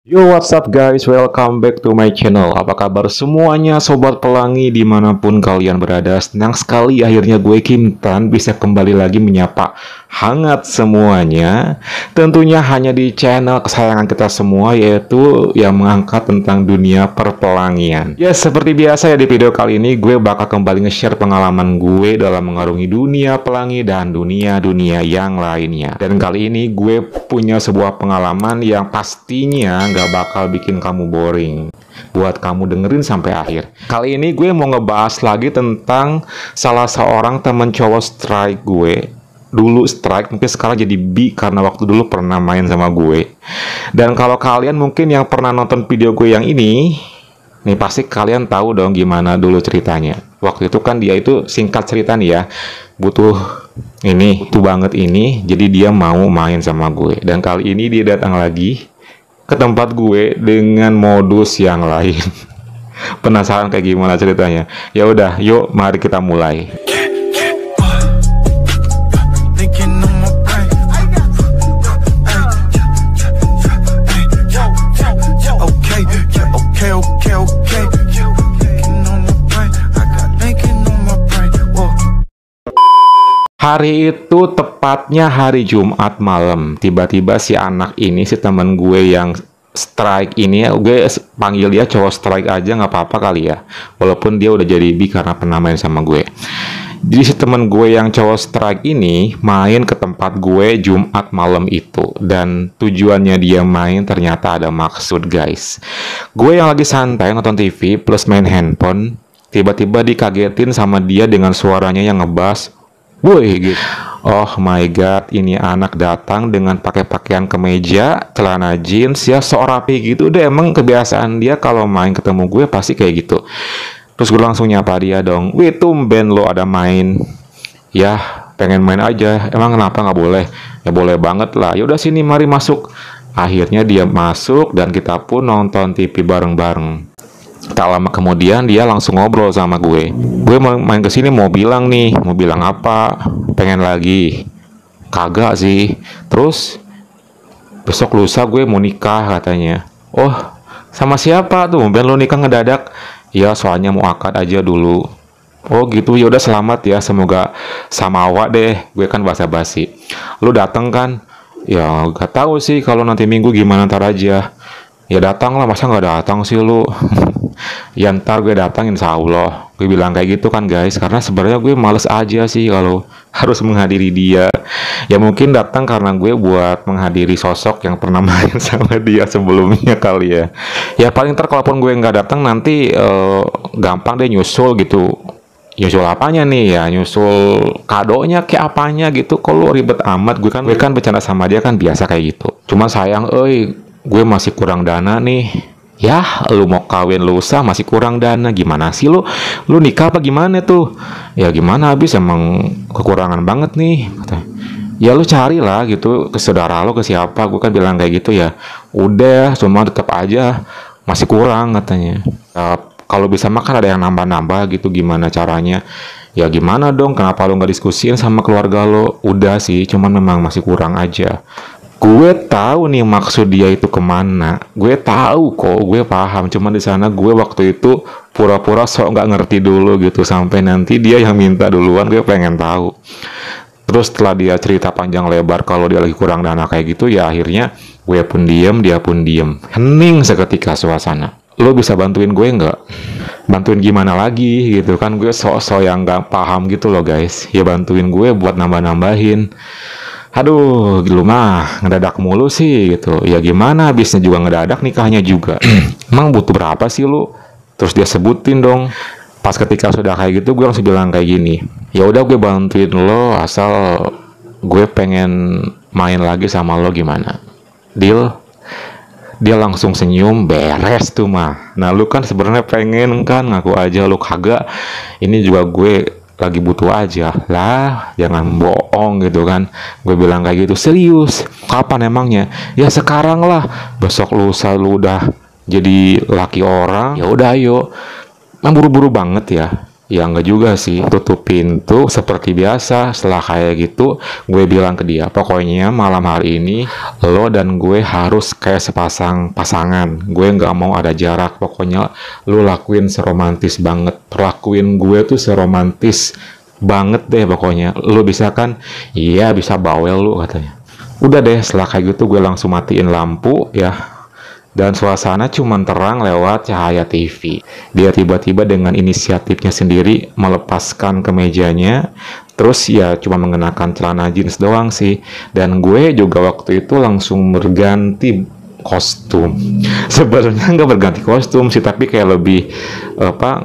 Yo, what's up guys? Welcome back to my channel. Apa kabar semuanya sobat pelangi dimanapun kalian berada? Senang sekali akhirnya gue Kim Tan bisa kembali lagi menyapa hangat semuanya. Tentunya hanya di channel kesayangan kita semua, yaitu yang mengangkat tentang dunia perpelangian. Ya, seperti biasa ya, di video kali ini gue bakal kembali nge-share pengalaman gue dalam mengarungi dunia pelangi dan dunia-dunia yang lainnya. Dan kali ini gue punya sebuah pengalaman yang pastinya nggak bakal bikin kamu boring buat kamu dengerin sampai akhir. Kali ini gue mau ngebahas lagi tentang salah seorang temen cowok strike gue. Dulu strike, mungkin sekarang jadi B karena waktu dulu pernah main sama gue. Dan kalau kalian mungkin yang pernah nonton video gue yang ini, nih pasti kalian tahu dong gimana dulu ceritanya. Waktu itu kan dia itu singkat cerita nih ya, butuh ini, tuh banget ini, jadi dia mau main sama gue. Dan kali ini dia datang lagi ke tempat gue dengan modus yang lain. Penasaran kayak gimana ceritanya? Ya udah, yuk mari kita mulai. Hari itu tepatnya hari Jumat malam. Tiba-tiba si anak ini, si temen gue yang strike ini, gue panggil dia cowok strike aja nggak apa-apa kali ya. Walaupun dia udah jadi B karena pernah main sama gue. Jadi si temen gue yang cowok strike ini main ke tempat gue Jumat malam itu. Dan tujuannya dia main ternyata ada maksud guys. Gue yang lagi santai nonton TV plus main handphone, tiba-tiba dikagetin sama dia dengan suaranya yang ngebass. Woi gitu. Oh my god, ini anak datang dengan pakai pakaian kemeja, celana jeans, ya sok rapi gitu deh. Emang kebiasaan dia kalau main ketemu gue pasti kayak gitu. Terus gue langsung nyapa dia dong. Wih, tumben lo ada main. Ya, pengen main aja. Emang kenapa nggak boleh? Ya boleh banget lah. Ya udah sini, mari masuk. Akhirnya dia masuk dan kita pun nonton TV bareng-bareng. Tak lama kemudian dia langsung ngobrol sama gue. Gue mau main ke sini mau bilang nih, mau bilang apa? Pengen lagi? Kagak sih. Terus besok lusa gue mau nikah katanya. Oh, sama siapa tuh? Ben lo nikah ngedadak? Ya soalnya mau akad aja dulu. Oh gitu, ya udah selamat ya. Semoga sama awak deh. Gue kan basa-basi. Lu dateng kan? Ya gak tahu sih kalau nanti minggu gimana, ntar aja. Ya datang lah, masa nggak datang sih lu? Ya ntar gue datang insya Allah. Gue bilang kayak gitu kan guys, karena sebenarnya gue males aja sih kalau harus menghadiri dia. Ya mungkin datang karena gue buat menghadiri sosok yang pernah main sama dia sebelumnya kali ya. Ya paling ntar kalaupun gue nggak datang nanti gampang deh nyusul gitu. Nyusul apanya nih ya? Nyusul kadonya kayak apanya gitu. Kalau ribet amat, gue kan bercanda sama dia kan biasa kayak gitu. Cuma sayang, gue masih kurang dana nih. Ya, lu mau kawin lusa masih kurang dana. Gimana sih lu? Lu nikah apa gimana tuh? Ya gimana, habis emang kekurangan banget nih. Kata, ya lu carilah gitu ke saudara lu, ke siapa. Gue kan bilang kayak gitu ya. Udah, cuma tetap aja masih kurang katanya. Kalau bisa makan ada yang nambah-nambah gitu, gimana caranya? Ya gimana dong, kenapa lu nggak diskusiin sama keluarga lo? Udah sih, cuman memang masih kurang aja. Gue tahu nih maksud dia itu kemana. Gue tahu kok, gue paham. Cuman di sana gue waktu itu pura-pura sok nggak ngerti dulu gitu, sampai nanti dia yang minta duluan. Gue pengen tahu. Terus setelah dia cerita panjang lebar kalau dia lagi kurang dana kayak gitu, ya akhirnya gue pun diem, dia pun diem. Hening seketika suasana. Lo bisa bantuin gue nggak? Bantuin gimana lagi gitu kan? Gue sok-sok yang nggak paham gitu loh guys. Ya bantuin gue buat nambah-nambahin. Aduh, lu mah ngedadak mulu sih gitu. Ya gimana, habisnya juga ngedadak, nikahnya juga. Emang butuh berapa sih lu? Terus dia sebutin dong. Pas ketika sudah kayak gitu, gue langsung bilang kayak gini. Ya udah, gue bantuin lo asal gue pengen main lagi sama lo, gimana? Deal? Dia langsung senyum, beres tuh mah. Nah, lu kan sebenarnya pengen kan, ngaku aja lu kagak. Ini juga gue lagi butuh aja lah, jangan bohong gitu kan. Gue bilang kayak gitu. Serius, kapan emangnya? Ya sekarang lah, besok lusa lu udah jadi laki orang, ya udah ayo. Emang buru-buru banget ya? Ya enggak juga sih, tutup pintu seperti biasa. Setelah kayak gitu, gue bilang ke dia, pokoknya malam hari ini lo dan gue harus kayak sepasang pasangan. Gue nggak mau ada jarak, pokoknya lo lakuin seromantis banget. Perlakuin gue tuh seromantis banget deh pokoknya. Lo bisa kan? Iya bisa, bawel lo katanya. Udah deh, setelah kayak gitu gue langsung matiin lampu ya, dan suasana cuma terang lewat cahaya TV. Dia tiba-tiba dengan inisiatifnya sendiri melepaskan kemejanya, terus ya cuma mengenakan celana jeans doang sih. Dan gue juga waktu itu langsung berganti kostum. Sebenarnya nggak berganti kostum sih, tapi kayak lebih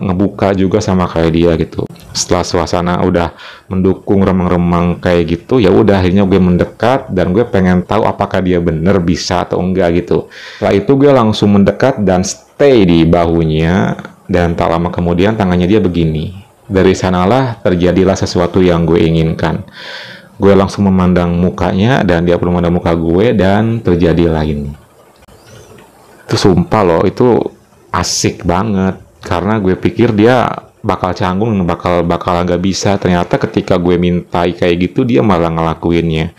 ngebuka juga sama kayak dia gitu. Setelah suasana udah mendukung remang-remang kayak gitu, ya udah akhirnya gue mendekat dan gue pengen tahu apakah dia bener bisa atau enggak gitu. Setelah itu gue langsung mendekat dan stay di bahunya, dan tak lama kemudian tangannya dia begini. Dari sanalah terjadilah sesuatu yang gue inginkan. Gue langsung memandang mukanya dan dia pun memandang muka gue, dan terjadilah ini. Itu sumpah loh, itu asik banget karena gue pikir dia bakal canggung, bakal nggak bisa. Ternyata ketika gue mintai kayak gitu, dia malah ngelakuinnya.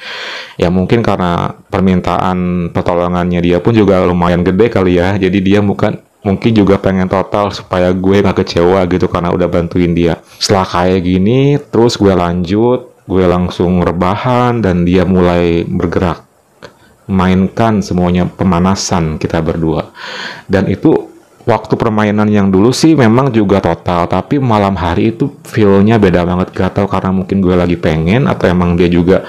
Ya mungkin karena permintaan pertolongannya dia pun juga lumayan gede kali ya, jadi dia mungkin juga pengen total supaya gue nggak kecewa gitu karena udah bantuin dia. Setelah kayak gini, terus gue langsung rebahan dan dia mulai bergerak, mainkan semuanya pemanasan kita berdua. Dan itu waktu permainan yang dulu sih memang juga total, tapi malam hari itu feel-nya beda banget. Gak tau karena mungkin gue lagi pengen atau emang dia juga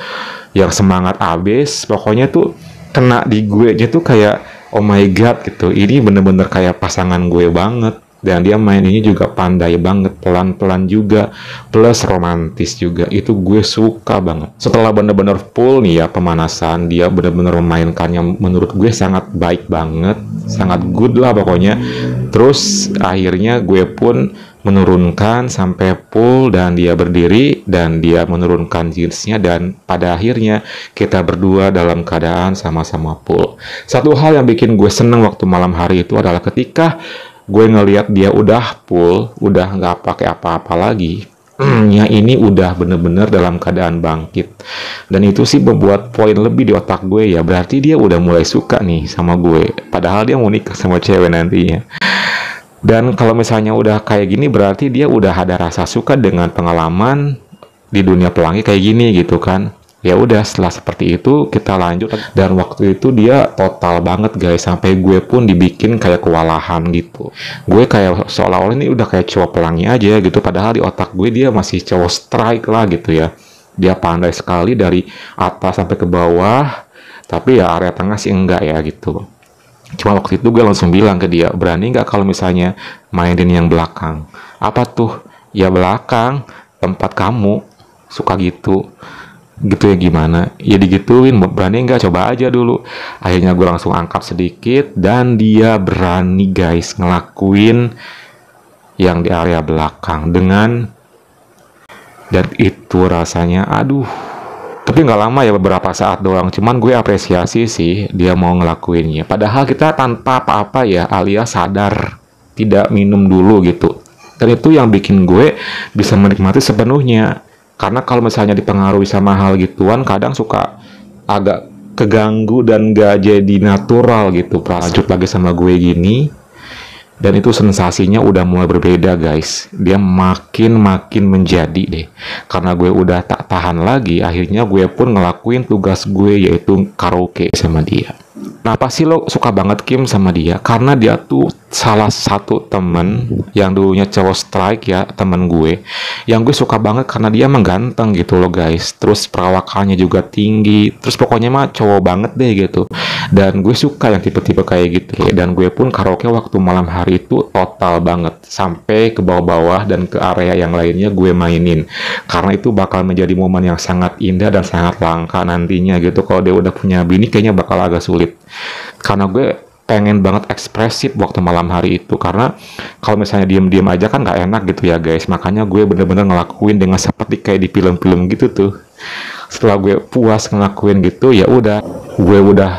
yang semangat abis. Pokoknya tuh kena di gue nya tuh kayak oh my god gitu, ini bener-bener kayak pasangan gue banget. Dan dia main ini juga pandai banget, pelan-pelan juga, plus romantis juga. Itu gue suka banget. Setelah bener-bener full nih ya pemanasan, dia bener-bener memainkannya menurut gue sangat baik banget, sangat good lah pokoknya. Terus akhirnya gue pun menurunkan sampai full dan dia berdiri dan dia menurunkan jeansnya, dan pada akhirnya kita berdua dalam keadaan sama-sama full. Satu hal yang bikin gue seneng waktu malam hari itu adalah ketika gue ngelihat dia udah full, udah nggak pakai apa-apa lagi, ya ini udah bener-bener dalam keadaan bangkit. Dan itu sih membuat poin lebih di otak gue, ya berarti dia udah mulai suka nih sama gue, padahal dia mau nikah sama cewek nantinya. Dan kalau misalnya udah kayak gini, berarti dia udah ada rasa suka dengan pengalaman di dunia pelangi kayak gini gitu kan. Ya udah, setelah seperti itu kita lanjut, dan waktu itu dia total banget guys, sampai gue pun dibikin kayak kewalahan gitu. Gue kayak seolah-olah ini udah kayak cowok pelangi aja gitu, padahal di otak gue dia masih cowok strike lah gitu ya. Dia pandai sekali dari atas sampai ke bawah, tapi ya area tengah sih enggak ya gitu. Cuma waktu itu gue langsung bilang ke dia, berani nggak kalau misalnya mainin yang belakang? Apa tuh? Ya belakang, tempat kamu suka gitu ya. Gimana ya digituin, berani nggak, coba aja dulu. Akhirnya gue langsung angkat sedikit dan dia berani guys ngelakuin yang di area belakang dan itu rasanya aduh. Tapi nggak lama ya, beberapa saat doang, cuman gue apresiasi sih dia mau ngelakuinnya, padahal kita tanpa apa-apa ya, alias sadar tidak minum dulu gitu. Dan itu yang bikin gue bisa menikmati sepenuhnya. Karena kalau misalnya dipengaruhi sama hal gituan, kadang suka agak keganggu dan gak jadi natural gitu. Lanjut lagi sama gue gini, dan itu sensasinya udah mulai berbeda guys. Dia makin menjadi deh. Karena gue udah tak tahan lagi, akhirnya gue pun ngelakuin tugas gue, yaitu karaoke sama dia. Kenapa sih lo suka banget Kim sama dia? Karena dia tuh salah satu temen yang dulunya cowok strike ya, temen gue, yang gue suka banget karena dia emang ganteng gitu loh guys. Terus perawakannya juga tinggi, terus pokoknya mah cowok banget deh gitu. Dan gue suka yang tipe-tipe kayak gitu. Dan gue pun karaoke waktu malam hari itu total banget, sampai ke bawah-bawah dan ke area yang lainnya gue mainin. Karena itu bakal menjadi momen yang sangat indah dan sangat langka nantinya gitu. Kalau dia udah punya bini kayaknya bakal agak sulit. Karena gue pengen banget ekspresif waktu malam hari itu, karena kalau misalnya diem-diem aja kan nggak enak gitu ya guys. Makanya gue bener-bener ngelakuin dengan seperti kayak di film-film gitu tuh. Setelah gue puas ngelakuin gitu, ya udah, gue udah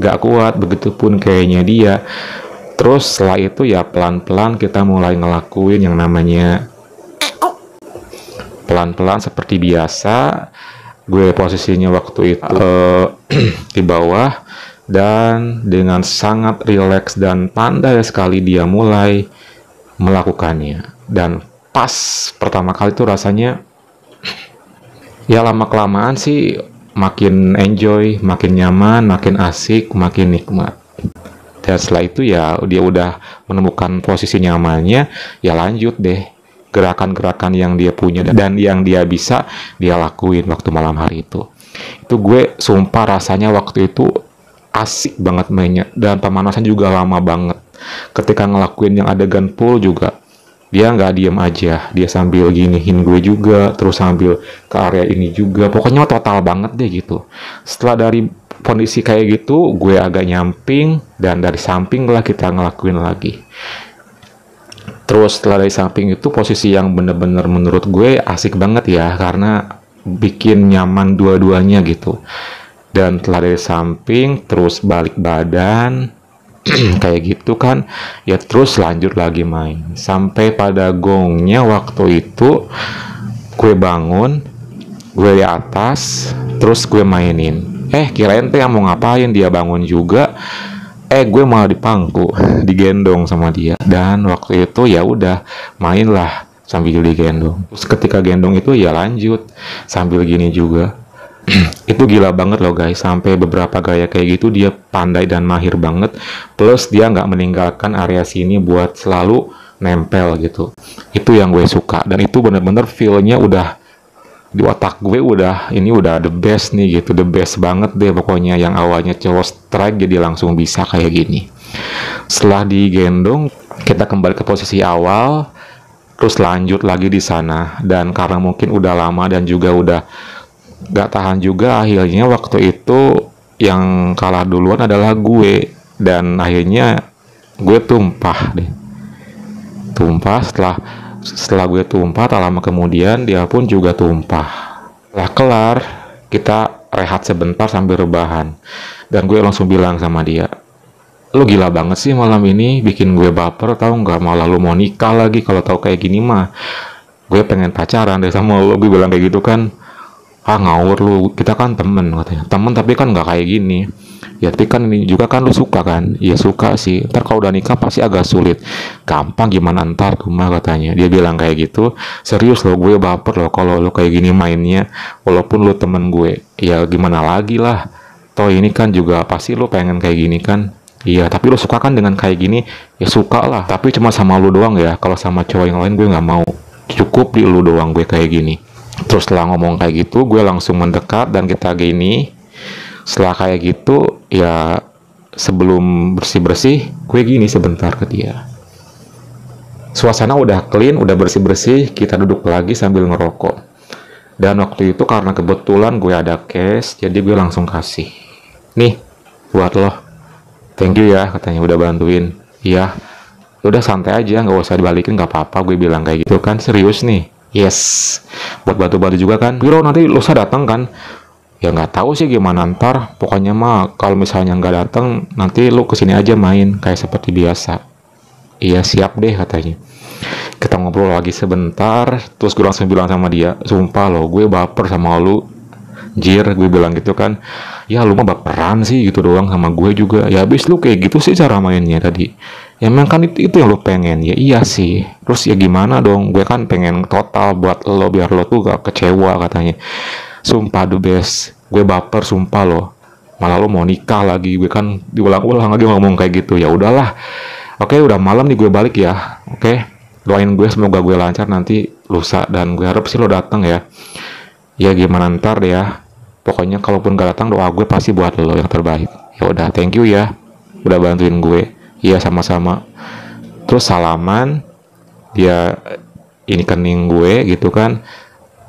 gak kuat, begitupun kayaknya dia. Terus setelah itu ya pelan-pelan kita mulai ngelakuin yang namanya pelan-pelan seperti biasa. Gue posisinya waktu itu di bawah, dan dengan sangat rileks dan pandai sekali dia mulai melakukannya. Dan pas pertama kali itu rasanya ya lama-kelamaan sih makin enjoy, makin nyaman, makin asik, makin nikmat. Dan setelah itu ya dia udah menemukan posisi nyamannya, ya lanjut deh gerakan-gerakan yang dia punya dan yang dia bisa dia lakuin waktu malam hari itu. Itu gue sumpah rasanya waktu itu asik banget mainnya, dan pemanasan juga lama banget. Ketika ngelakuin yang adegan pool juga dia nggak diem aja, dia sambil giniin gue juga, terus sambil ke area ini juga, pokoknya total banget deh gitu. Setelah dari kondisi kayak gitu, gue agak nyamping, dan dari samping lah kita ngelakuin lagi. Terus setelah dari samping itu posisi yang bener-bener menurut gue asik banget ya, karena bikin nyaman dua-duanya gitu. Dan setelah dari samping terus balik badan kayak gitu kan, ya terus lanjut lagi main sampai pada gongnya. Waktu itu gue bangun, gue di atas, terus gue mainin. Kirain tuh yang mau ngapain, dia bangun juga. Gue malah dipangku, digendong sama dia. Dan waktu itu ya udah mainlah sambil digendong. Terus ketika gendong itu ya lanjut sambil gini juga. Itu gila banget loh guys, sampai beberapa gaya kayak gitu dia pandai dan mahir banget. Plus dia nggak meninggalkan area sini buat selalu nempel gitu. Itu yang gue suka, dan itu bener-bener feel-nya udah di otak gue, udah ini udah the best nih gitu, the best banget deh pokoknya. Yang awalnya cowok strike jadi langsung bisa kayak gini. Setelah digendong kita kembali ke posisi awal, terus lanjut lagi di sana. Dan karena mungkin udah lama dan juga udah gak tahan juga, akhirnya waktu itu yang kalah duluan adalah gue, dan akhirnya gue tumpah deh. Tumpah, setelah gue tumpah, tak lama kemudian dia pun juga tumpah. Lah kelar, kita rehat sebentar sambil rebahan, dan gue langsung bilang sama dia, "Lu gila banget sih malam ini, bikin gue baper tau nggak, malah lu mau nikah lagi. Kalau tahu kayak gini mah gue pengen pacaran deh sama lu." Gue bilang kayak gitu kan. Ngawur lu, kita kan temen katanya. Temen tapi kan nggak kayak gini. Ya tapi kan ini juga kan lu suka kan. Ya suka sih, ntar kalau udah nikah pasti agak sulit. Gampang gimana ntar tuh mah katanya. Dia bilang kayak gitu. Serius loh, gue baper loh kalau lu kayak gini mainnya, walaupun lu temen gue. Ya gimana lagi lah, toh ini kan juga pasti lu pengen kayak gini kan. Iya, tapi lu suka kan dengan kayak gini. Ya suka lah, tapi cuma sama lu doang ya. Kalau sama cowok yang lain gue nggak mau. Cukup di lu doang gue kayak gini. Terus setelah ngomong kayak gitu, gue langsung mendekat dan kita gini. Setelah kayak gitu, ya sebelum bersih-bersih, gue gini sebentar ke dia. Suasana udah clean, udah bersih-bersih, kita duduk lagi sambil ngerokok. Dan waktu itu karena kebetulan gue ada cash, jadi gue langsung kasih. "Nih, buat lo. Thank you ya," katanya, "udah bantuin." "Iya, udah santai aja, nggak usah dibalikin, nggak apa-apa," gue bilang kayak gitu kan. "Serius nih." "Yes, buat bantu-bantu juga kan." "Biro nanti lusa datang kan?" "Ya nggak tahu sih gimana ntar, pokoknya mah kalau misalnya nggak datang nanti lu kesini aja main kayak seperti biasa." "Iya siap deh," katanya. Kita ngobrol lagi sebentar, terus gue langsung bilang sama dia, "Sumpah lo, gue baper sama lu, jir," gue bilang gitu kan. "Ya lu mah baperan sih gitu doang sama gue juga. Ya habis lu kayak gitu sih cara mainnya tadi. Ya memang kan itu yang lu pengen." "Ya iya sih. Terus ya gimana dong, gue kan pengen total buat lo biar lo tuh gak kecewa," katanya. Sumpah the best, gue baper sumpah lo. Malah lo mau nikah lagi, gue kan diulang-ulang lagi ngomong kayak gitu. Ya udahlah. Oke, udah malam nih gue balik ya. Oke, doain gue semoga gue lancar nanti lusa, dan gue harap sih lo datang ya. Ya gimana ntar deh ya. Pokoknya kalaupun gak datang, doa gue pasti buat lo yang terbaik. Ya udah, thank you ya, udah bantuin gue. Iya sama-sama. Terus salaman, dia ini kening gue gitu kan,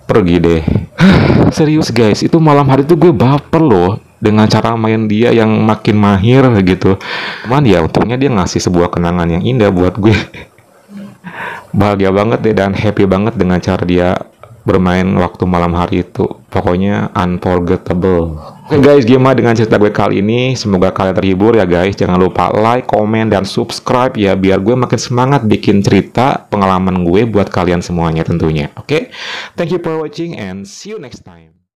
pergi deh. Serius guys, itu malam hari itu gue baper loh dengan cara main dia yang makin mahir gitu. Cuman ya untungnya dia ngasih sebuah kenangan yang indah buat gue. Bahagia banget deh dan happy banget dengan cara dia bermain waktu malam hari itu. Pokoknya unforgettable. Oke guys, gimana dengan cerita gue kali ini? Semoga kalian terhibur ya guys. Jangan lupa like, komen, dan subscribe ya, biar gue makin semangat bikin cerita pengalaman gue buat kalian semuanya tentunya. Oke, thank you for watching and see you next time.